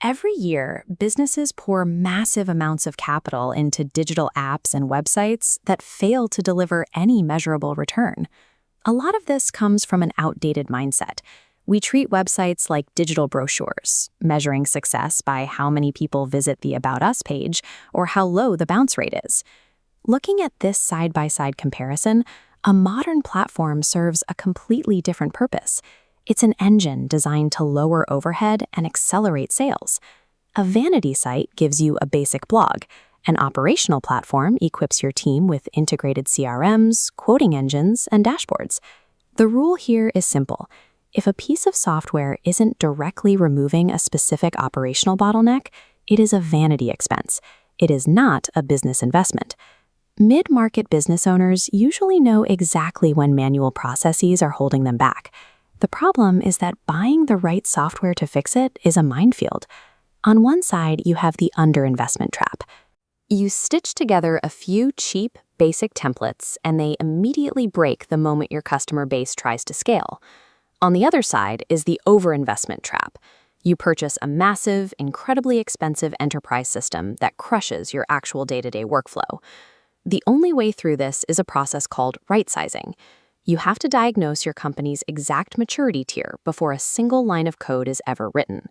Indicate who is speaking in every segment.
Speaker 1: Every year, businesses pour massive amounts of capital into digital apps and websites that fail to deliver any measurable return. A lot of this comes from an outdated mindset. We treat websites like digital brochures, measuring success by how many people visit the About Us page or how low the bounce rate is. Looking at this side-by-side comparison, a modern platform serves a completely different purpose. It's an engine designed to lower overhead and accelerate sales. A vanity site gives you a basic blog. An operational platform equips your team with integrated CRMs, quoting engines, and dashboards. The rule here is simple. If a piece of software isn't directly removing a specific operational bottleneck, it is a vanity expense. It is not a business investment. Mid-market business owners usually know exactly when manual processes are holding them back. The problem is that buying the right software to fix it is a minefield. On one side, you have the underinvestment trap. You stitch together a few cheap, basic templates, and they immediately break the moment your customer base tries to scale. On the other side is the overinvestment trap. You purchase a massive, incredibly expensive enterprise system that crushes your actual day-to-day workflow. The only way through this is a process called right-sizing. You have to diagnose your company's exact maturity tier before a single line of code is ever written.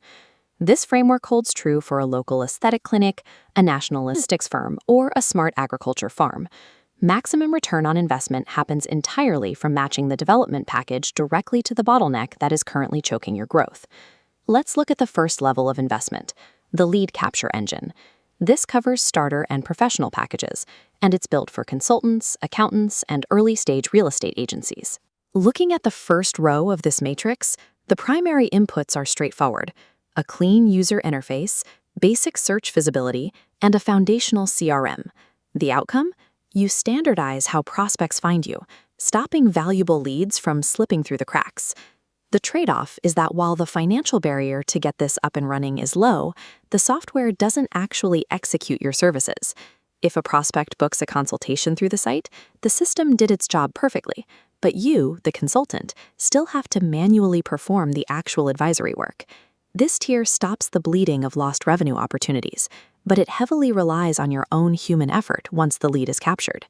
Speaker 1: This framework holds true for a local aesthetic clinic, a national logistics firm, or a smart agriculture farm. Maximum return on investment happens entirely from matching the development package directly to the bottleneck that is currently choking your growth. Let's look at the first level of investment, the lead capture engine. This covers starter and professional packages, and it's built for consultants, accountants, and early-stage real estate agencies. Looking at the first row of this matrix, the primary inputs are straightforward: a clean user interface, basic search visibility, and a foundational CRM. The outcome? You standardize how prospects find you, stopping valuable leads from slipping through the cracks. The trade-off is that while the financial barrier to get this up and running is low, the software doesn't actually execute your services. If a prospect books a consultation through the site, the system did its job perfectly, but you, the consultant, still have to manually perform the actual advisory work. This tier stops the bleeding of lost revenue opportunities, but it heavily relies on your own human effort once the lead is captured.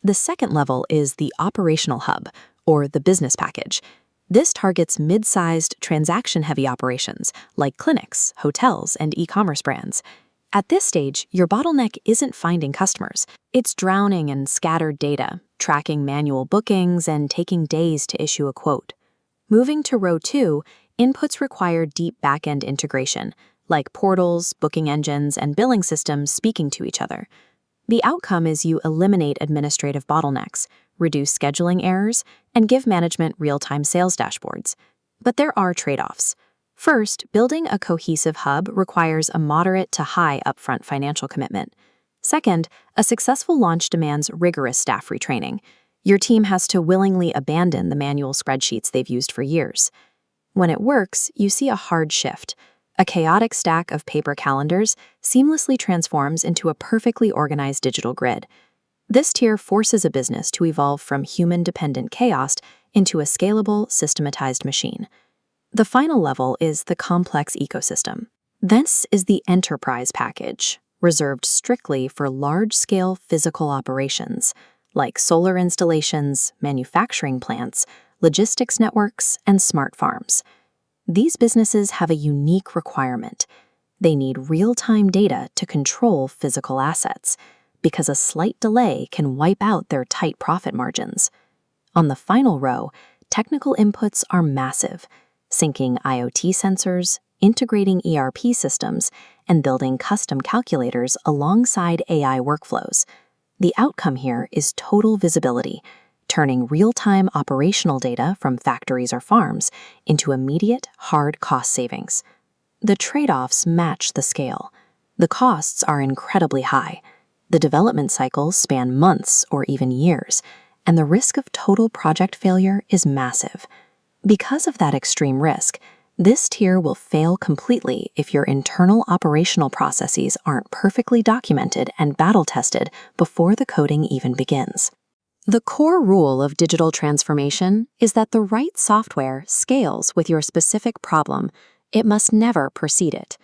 Speaker 1: The second level is the operational hub, or the business package. This targets mid-sized, transaction-heavy operations like clinics, hotels, and e-commerce brands. At this stage, your bottleneck isn't finding customers. It's drowning in scattered data, tracking manual bookings, and taking days to issue a quote. Moving to row 2, inputs require deep back-end integration, like portals, booking engines, and billing systems speaking to each other. The outcome is you eliminate administrative bottlenecks, reduce scheduling errors, and give management real-time sales dashboards. But there are trade-offs. First, building a cohesive hub requires a moderate to high upfront financial commitment. Second, a successful launch demands rigorous staff retraining. Your team has to willingly abandon the manual spreadsheets they've used for years. When it works, you see a hard shift. A chaotic stack of paper calendars seamlessly transforms into a perfectly organized digital grid. This tier forces a business to evolve from human-dependent chaos into a scalable, systematized machine. The final level is the complex ecosystem. This is the enterprise package, reserved strictly for large-scale physical operations, like solar installations, manufacturing plants, logistics networks, and smart farms. These businesses have a unique requirement. They need real-time data to control physical assets, because a slight delay can wipe out their tight profit margins. On the final row, technical inputs are massive, syncing IoT sensors, integrating ERP systems, and building custom calculators alongside AI workflows. The outcome here is total visibility, turning real-time operational data from factories or farms into immediate, hard cost savings. The trade-offs match the scale. The costs are incredibly high. The development cycles span months or even years, and the risk of total project failure is massive. Because of that extreme risk, this tier will fail completely if your internal operational processes aren't perfectly documented and battle-tested before the coding even begins. The core rule of digital transformation is that the right software scales with your specific problem. It must never precede it.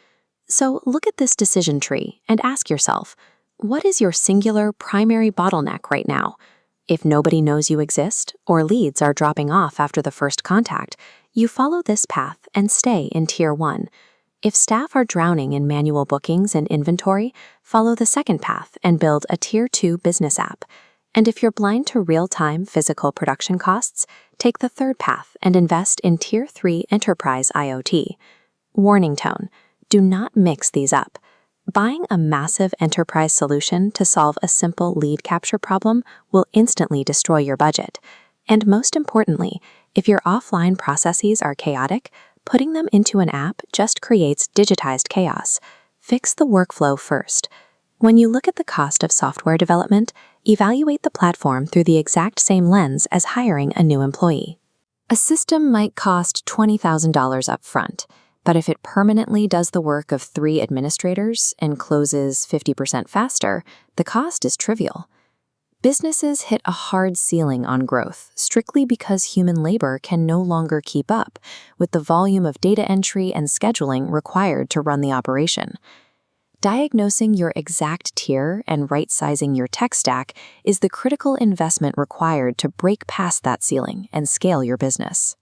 Speaker 1: So look at this decision tree and ask yourself, what is your singular primary bottleneck right now? If nobody knows you exist, or leads are dropping off after the first contact, you follow this path and stay in Tier 1. If staff are drowning in manual bookings and inventory, follow the second path and build a Tier 2 business app. And if you're blind to real-time physical production costs, take the third path and invest in Tier 3 enterprise IoT. Warning tone: do not mix these up. Buying a massive enterprise solution to solve a simple lead capture problem will instantly destroy your budget. And most importantly, if your offline processes are chaotic, putting them into an app just creates digitized chaos. Fix the workflow first. When you look at the cost of software development, evaluate the platform through the exact same lens as hiring a new employee. A system might cost $20,000 up front, but if it permanently does the work of 3 administrators and closes 50% faster, the cost is trivial. Businesses hit a hard ceiling on growth strictly because human labor can no longer keep up with the volume of data entry and scheduling required to run the operation. Diagnosing your exact tier and right-sizing your tech stack is the critical investment required to break past that ceiling and scale your business.